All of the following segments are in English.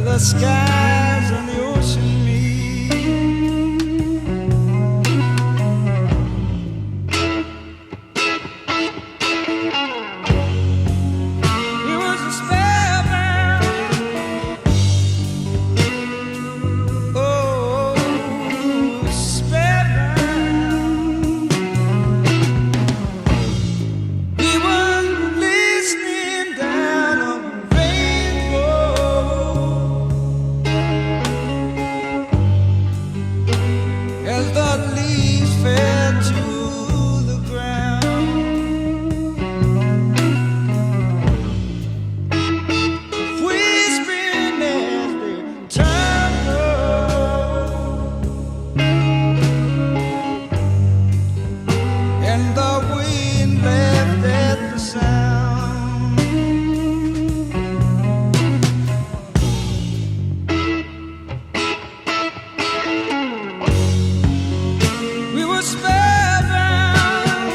the skies and the ocean meet. He was a spellbound, oh, spellbound. He was listening down a rainbow as the leaves fell to the ground. Whispering as they turned and the wind laughed at the sound. We were spellbound,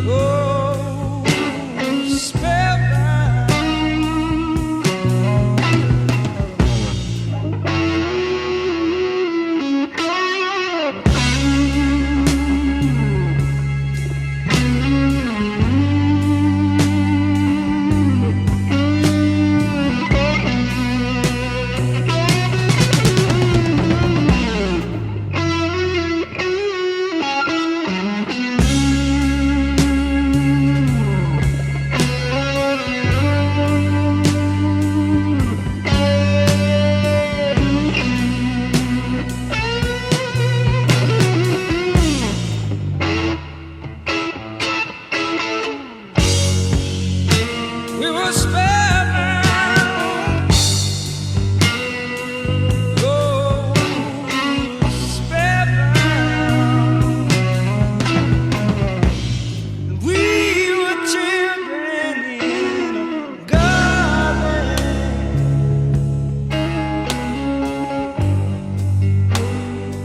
oh, spellbound. We were spellbound, oh, spellbound. We were children in a garden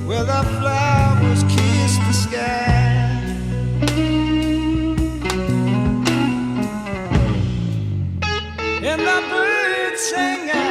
where the flowers kissed the sky. And the birds sang out